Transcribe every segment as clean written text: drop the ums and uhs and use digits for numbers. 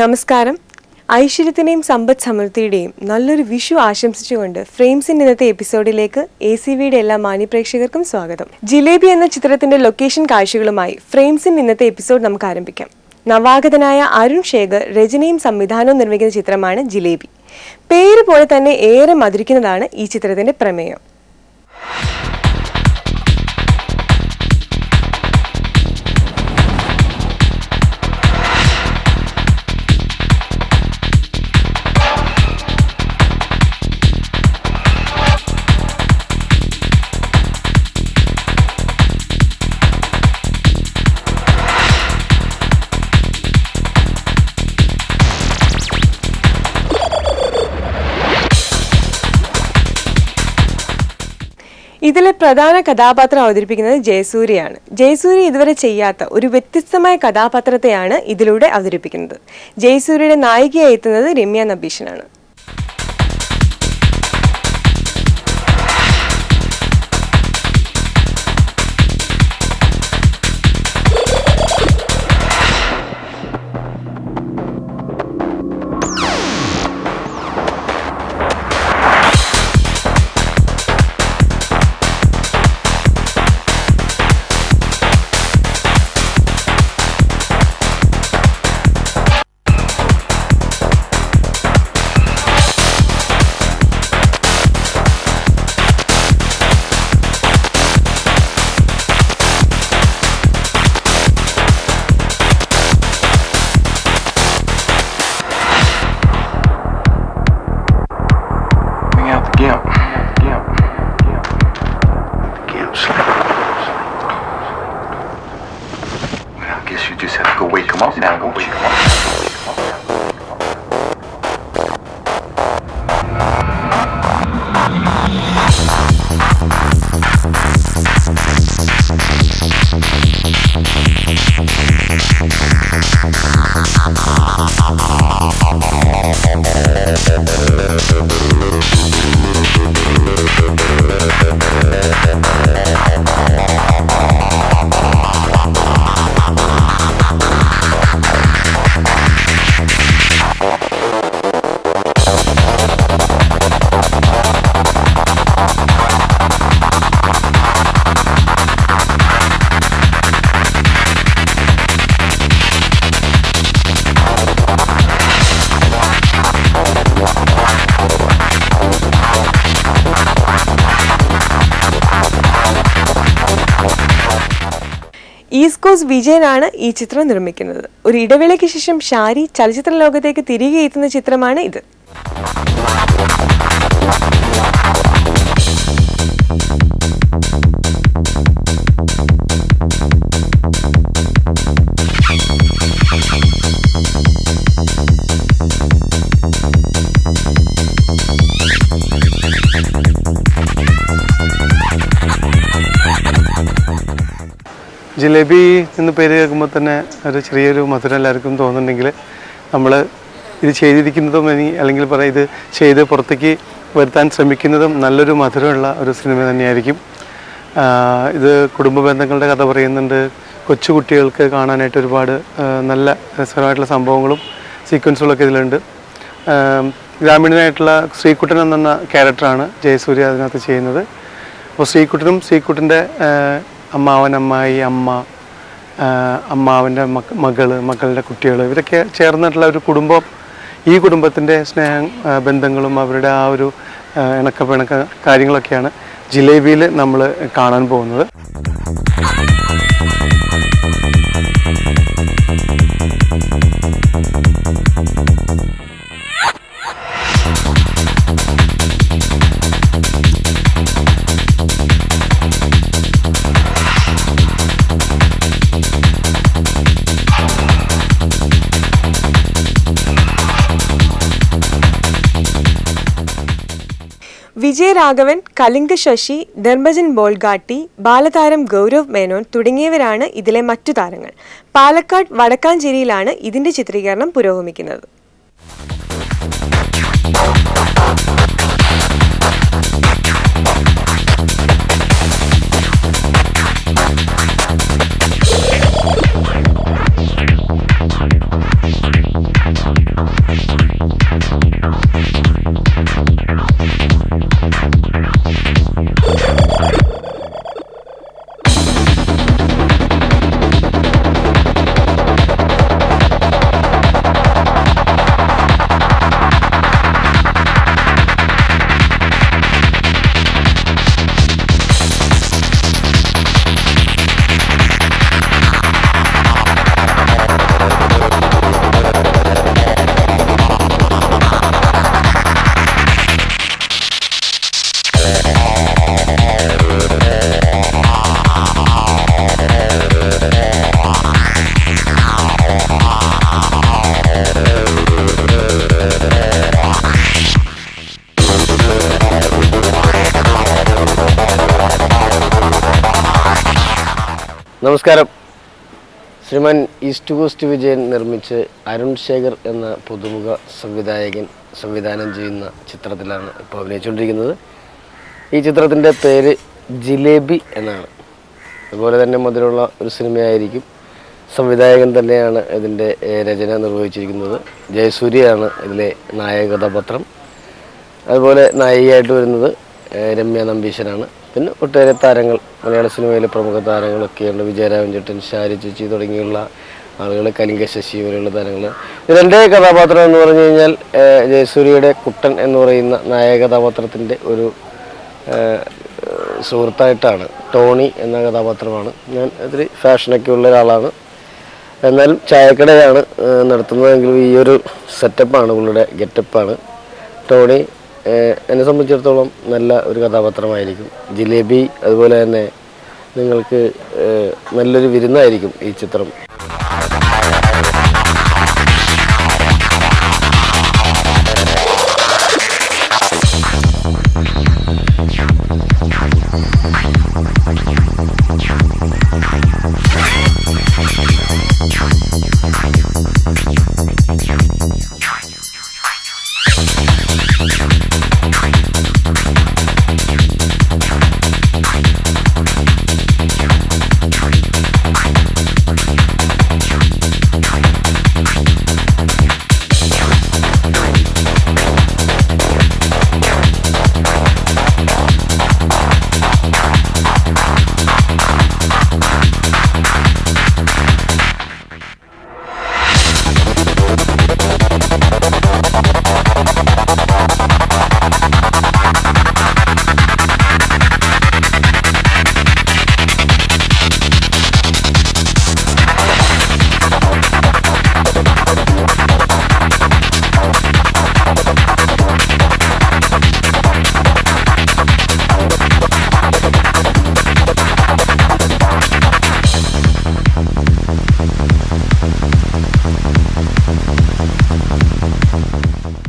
നമസ്കാരം. ഐശ്വര്യത്തിന്റെയും സമ്പദ് സമൃദ്ധിയുടെയും നല്ലൊരു വിഷു ആശംസിച്ചുകൊണ്ട് ഫ്രെയിംസിന്റെ ഇന്നത്തെ എപ്പിസോഡിലേക്ക് ACVയുടെ എല്ലാ മാന്യപ്രേക്ഷകർക്കും സ്വാഗതം. ജിലേബി എന്ന ചിത്രത്തിന്റെ ലൊക്കേഷൻ കാഴ്ചകളുമായി ഫ്രെയിംസിന്റെ ഇന്നത്തെ എപ്പിസോഡ് നമുക്ക് ആരംഭിക്കാം. നവാഗതനായ അരുൺ ശേഖർ രചനയും സംവിധാനവും നിർമ്മിക്കുന്ന ചിത്രമാണ് ജിലേബി. പേര് പോലെ തന്നെ ഏറെ മധുരിക്കുന്നതാണ് ഈ ചിത്രത്തിന്റെ പ്രമേയം. ഇതിലെ പ്രധാന കഥാപാത്രം അവതരിപ്പിക്കുന്നത് ജയസൂര്യയാണ്. ജയസൂര്യ ഇതുവരെ ചെയ്യാത്ത ഒരു വ്യത്യസ്തമായ കഥാപാത്രത്തെയാണ് ഇതിലൂടെ അവതരിപ്പിക്കുന്നത്. ജയസൂര്യയുടെ നായികയായി എത്തുന്നത് രമ്യ നമ്പീശനാണ്. ഈസ്റ്റ് കോസ്റ്റ് വിജയനാണ് ഈ ചിത്രം നിർമ്മിക്കുന്നത്. ഒരു ഇടവേളയ്ക്ക് ശേഷം ഷാരി ചലച്ചിത്ര ലോകത്തേക്ക് തിരികെ എത്തുന്ന ചിത്രമാണ് ഇത്. ജിലേബി എന്ന് പേര് കേൾക്കുമ്പോൾ തന്നെ ഒരു ചെറിയൊരു മധുരം എല്ലാവർക്കും തോന്നുന്നുണ്ടെങ്കിൽ നമ്മൾ ഇത് ചെയ്തിരിക്കുന്നതും അല്ലെങ്കിൽ പറയാം ഇത് ചെയ്ത് പുറത്തേക്ക് വരുത്താൻ ശ്രമിക്കുന്നതും നല്ലൊരു മധുരമുള്ള ഒരു സിനിമ തന്നെയായിരിക്കും. ഇത് കുടുംബ ബന്ധങ്ങളുടെ കഥ പറയുന്നുണ്ട്. കൊച്ചുകുട്ടികൾക്ക് കാണാനായിട്ട് ഒരുപാട് നല്ല രസകരമായിട്ടുള്ള സംഭവങ്ങളും സീക്വൻസുകളൊക്കെ ഇതിലുണ്ട്. ഗ്രാമീണനായിട്ടുള്ള ശ്രീകുട്ടൻ എന്ന ക്യാരക്ടറാണ് ജയസൂര്യ അതിനകത്ത് ചെയ്യുന്നത്. അപ്പോൾ ശ്രീകുട്ടൻ്റെ അമ്മാവൻ, അമ്മായി, അമ്മ, അമ്മാവൻ്റെ മകളുടെ കുട്ടികൾ ഇവരൊക്കെ ചേർന്നിട്ടുള്ള ഒരു കുടുംബം. ഈ കുടുംബത്തിൻ്റെ സ്നേഹം, ബന്ധങ്ങളും അവരുടെ ആ ഒരു ഇണക്ക കാര്യങ്ങളൊക്കെയാണ് ജിലേബിയിൽ നമ്മൾ കാണാൻ പോകുന്നത്. വിജയരാഘവൻ, കലിംഗ ശശി, ധർമ്മജൻ ബോൾഗാട്ടി, ബാലതാരം ഗൗരവ് മേനോൻ തുടങ്ങിയവരാണ് ഇതിലെ മറ്റു താരങ്ങൾ. പാലക്കാട് വടക്കാഞ്ചേരിയിലാണ് ഇതിന്റെ ചിത്രീകരണം പുരോഗമിക്കുന്നത്. നമസ്കാരം. ശ്രീമാൻ ഈസ്റ്റ് കോസ്റ്റ് വിജയൻ നിർമ്മിച്ച് അരുൺ ശേഖർ എന്ന പുതുമുഖ സംവിധായകൻ സംവിധാനം ചെയ്യുന്ന ചിത്രത്തിലാണ് ഇപ്പോൾ അഭിനയിച്ചുകൊണ്ടിരിക്കുന്നത്. ഈ ചിത്രത്തിൻ്റെ പേര് ജിലേബി എന്നാണ്. അതുപോലെ തന്നെ മധുരമുള്ള ഒരു സിനിമയായിരിക്കും. സംവിധായകൻ തന്നെയാണ് ഇതിൻ്റെ രചന നിർവഹിച്ചിരിക്കുന്നത്. ജയസൂര്യയാണ് ഇതിലെ നായക കഥാപാത്രം. അതുപോലെ നായികയായിട്ട് വരുന്നത് രമ്യ നമ്പീശനാണ്. പിന്നെ ഒട്ടേറെ താരങ്ങൾ, മലയാള സിനിമയിലെ പ്രമുഖ താരങ്ങളൊക്കെയുണ്ട്. വിജയരാഘവൻ ചേട്ടൻ, ശാരി ചേച്ചി തുടങ്ങിയുള്ള ആളുകൾ, കലിംഗ ശശി പോലെയുള്ള താരങ്ങൾ. ഇതിൻ്റെ കഥാപാത്രം എന്ന് പറഞ്ഞു കഴിഞ്ഞാൽ ജയസൂര്യയുടെ കുട്ടൻ എന്ന് പറയുന്ന നായക കഥാപാത്രത്തിൻ്റെ ഒരു സുഹൃത്തായിട്ടാണ്. ടോണി എന്ന കഥാപാത്രമാണ്. ഞാൻ അതിൽ ഫാഷനൊക്കെ ഉള്ള ഒരാളാണ്. എന്നാലും ചായക്കടയാണ് നടത്തുന്നതെങ്കിലും ഈ ഒരു സെറ്റപ്പാണ്, പുള്ളിയുടെ ഗെറ്റപ്പാണ്. ടോണി എന്നെ സംബന്ധിച്ചിടത്തോളം നല്ല ഒരു കഥാപാത്രമായിരിക്കും. ജിലേബി അതുപോലെ തന്നെ നിങ്ങൾക്ക് നല്ലൊരു വിരുന്നായിരിക്കും ഈ ചിത്രം.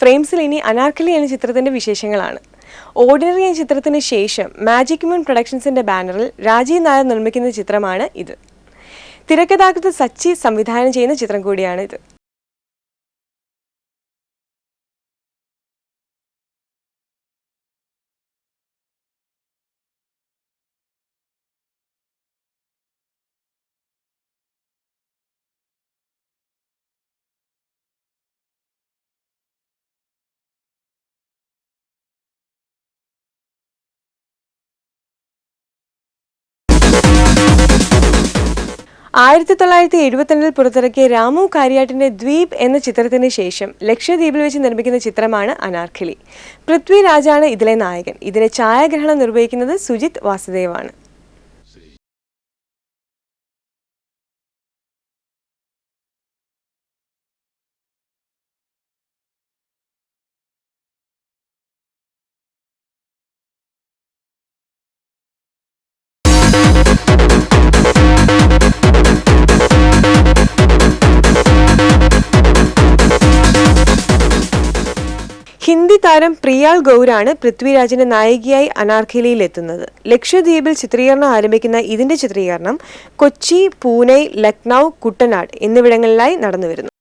ഫ്രെയിംസിൽ ഇനി അനാർക്കലി എന്ന ചിത്രത്തിന്റെ വിശേഷങ്ങളാണ്. ഓർഡിനറി എന്ന ചിത്രത്തിന് ശേഷം മാജിക് മൂൺ പ്രൊഡക്ഷൻസിന്റെ ബാനറിൽ രാജീവ് നായർ നിർമ്മിക്കുന്ന ചിത്രമാണ് ഇത്. തിരക്കഥാകൃത്ത് സച്ചി സംവിധാനം ചെയ്യുന്ന ചിത്രം കൂടിയാണ് ഇത്. ആയിരത്തി 1972 പുറത്തിറക്കിയ രാമു കാര്യാട്ടിന്റെ ദ്വീപ് എന്ന ചിത്രത്തിന് ശേഷം ലക്ഷദ്വീപിൽ വെച്ച് നിർമ്മിക്കുന്ന ചിത്രമാണ് അനാർക്കലി. പൃഥ്വിരാജാണ് ഇതിലെ നായകൻ. ഇതിന്റെ ഛായാഗ്രഹണം നിർവഹിക്കുന്നത് സുജിത് വാസുദേവാണ്. ഹിന്ദി താരം പ്രിയാൾ ഗൗരാണ് പൃഥ്വിരാജിന്റെ നായികയായി അനാർക്കലിയിൽ എത്തുന്നത്. ലക്ഷദ്വീപിൽ ചിത്രീകരണം ആരംഭിക്കുന്ന ഇതിന്റെ ചിത്രീകരണം കൊച്ചി, പൂനെ, ലക്നൌ, കുട്ടനാട് എന്നിവിടങ്ങളിലായി നടന്നുവരുന്നു.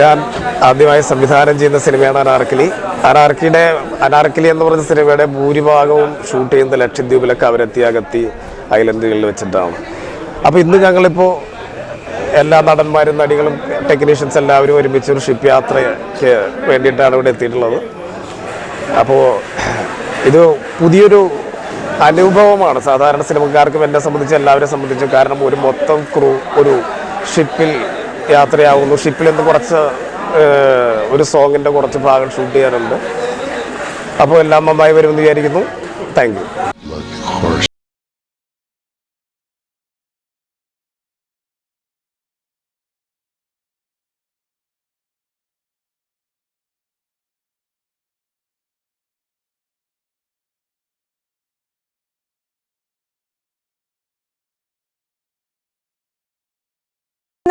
ഞാൻ ആദ്യമായി സംവിധാനം ചെയ്യുന്ന സിനിമയാണ് അനാർക്കലി. അനാർക്കലി എന്ന് പറഞ്ഞ സിനിമയുടെ ഭൂരിഭാഗവും ഷൂട്ട് ചെയ്യുന്ന ലക്ഷദ്വീപിലൊക്കെ അവരെത്തിയ അഗത്തി ഐലൻഡുകളിൽ വെച്ചിട്ടാണ്. അപ്പോൾ ഇന്ന് ഞങ്ങളിപ്പോൾ എല്ലാ നടന്മാരും നടികളും ടെക്നീഷ്യൻസ് എല്ലാവരും ഒരുമിച്ച് ഒരു ഷിപ്പ് യാത്രയ്ക്ക് വേണ്ടിയിട്ടാണ് ഇവിടെ എത്തിയിട്ടുള്ളത്. അപ്പോൾ ഇത് പുതിയൊരു അനുഭവമാണ് സാധാരണ സിനിമക്കാർക്കും എന്നെ സംബന്ധിച്ച് എല്ലാവരെ സംബന്ധിച്ചും. കാരണം ഒരു മൊത്തം ക്രൂ ഒരു ഷിപ്പിൽ യാത്രയാവുന്നു. ഷിപ്പിൽ നിന്ന് കുറച്ച് ഒരു സോങ്ങിൻ്റെ കുറച്ച് ഭാഗം ഷൂട്ട് ചെയ്യാനുണ്ട്. അപ്പോൾ എല്ലാം നന്നായി വരുമെന്ന് വിചാരിക്കുന്നു. Thank you.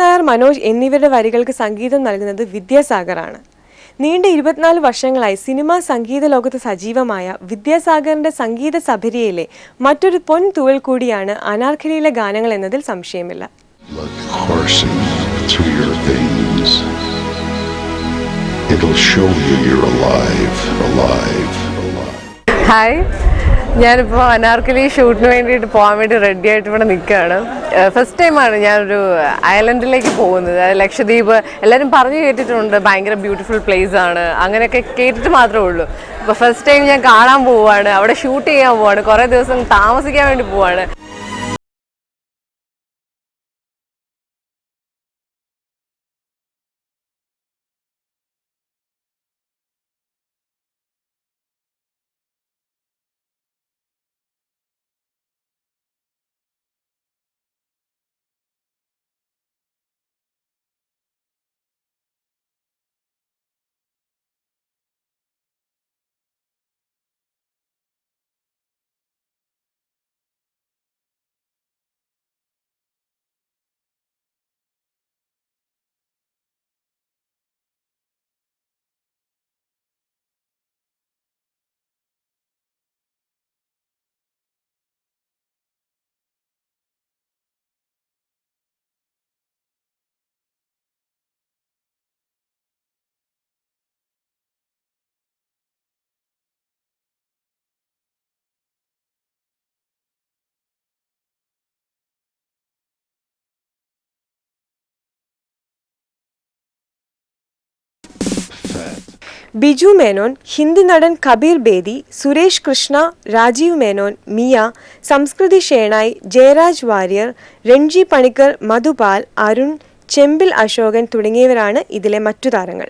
നായർ, മനോജ് എന്നിവരുടെ വരികൾക്ക് സംഗീതം നൽകുന്നത് വിദ്യാസാഗറാണ്. നീണ്ട 24 വർഷങ്ങളായി സിനിമാ സംഗീത ലോകത്ത് സജീവമായ വിദ്യാസാഗറിന്റെ സംഗീത സഭരിയയിലെ മറ്റൊരു പൊൻ തൂവൽ കൂടിയാണ് അനാർക്കലിയിലെ ഗാനങ്ങൾ എന്നതിൽ സംശയമില്ല. ഹായ്, ഞാനിപ്പോൾ അനാർക്കലി ഷൂട്ടിന് വേണ്ടിയിട്ട് പോകാൻ വേണ്ടി റെഡി ആയിട്ട് ഇവിടെ നിൽക്കുകയാണ്. ഫസ്റ്റ് ടൈമാണ് ഞാനൊരു ഐലൻഡിലേക്ക് പോകുന്നത്. ലക്ഷദ്വീപ് എല്ലാവരും പറഞ്ഞു കേട്ടിട്ടുണ്ട്, ഭയങ്കര ബ്യൂട്ടിഫുൾ പ്ലേസ് ആണ്, അങ്ങനെയൊക്കെ കേട്ടിട്ട് മാത്രമേ ഉള്ളൂ. ഇപ്പോൾ ഫസ്റ്റ് ടൈം ഞാൻ കാണാൻ പോവുകയാണ്, അവിടെ ഷൂട്ട് ചെയ്യാൻ പോവാണ്, കുറേ ദിവസം താമസിക്കാൻ വേണ്ടി പോവാണ്. ബിജു മേനോൻ, ഹിന്ദി നടൻ കബീർ ബേദി, സുരേഷ് കൃഷ്ണ, രാജീവ് മേനോൻ, മിയ, സംസ്കൃതി ഷേണായ്, ജയരാജ് വാര്യർ, രൺജി പണിക്കർ, മധുപാൽ, അരുൺ, ചെമ്പിൽ അശോകൻ തുടങ്ങിയവരാണ് ഇതിലെ മറ്റു താരങ്ങൾ.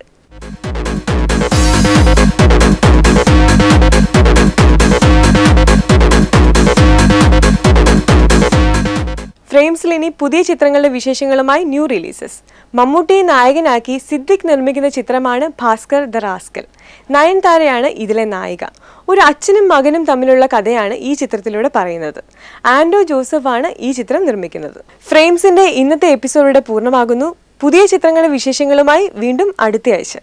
ഫ്രെയിംസിൽ ഇനി പുതിയ ചിത്രങ്ങളുടെ വിശേഷങ്ങളുമായി ന്യൂ റിലീസസ്. മമ്മൂട്ടിയെ നായകനാക്കി സിദ്ദിഖ് നിർമ്മിക്കുന്ന ചിത്രമാണ് ഭാസ്കർ ദ റാസ്കൽ. നയൻതാരയാണ് ഇതിലെ നായിക. ഒരു അച്ഛനും മകനും തമ്മിലുള്ള കഥയാണ് ഈ ചിത്രത്തിലൂടെ പറയുന്നത്. ആൻഡോ ജോസഫാണ് ഈ ചിത്രം നിർമ്മിക്കുന്നത്. ഫ്രെയിംസിന്റെ ഇന്നത്തെ എപ്പിസോഡ് പൂർണ്ണമാകുന്നു. പുതിയ ചിത്രങ്ങളുടെ വിശേഷങ്ങളുമായി വീണ്ടും അടുത്ത ആഴ്ച.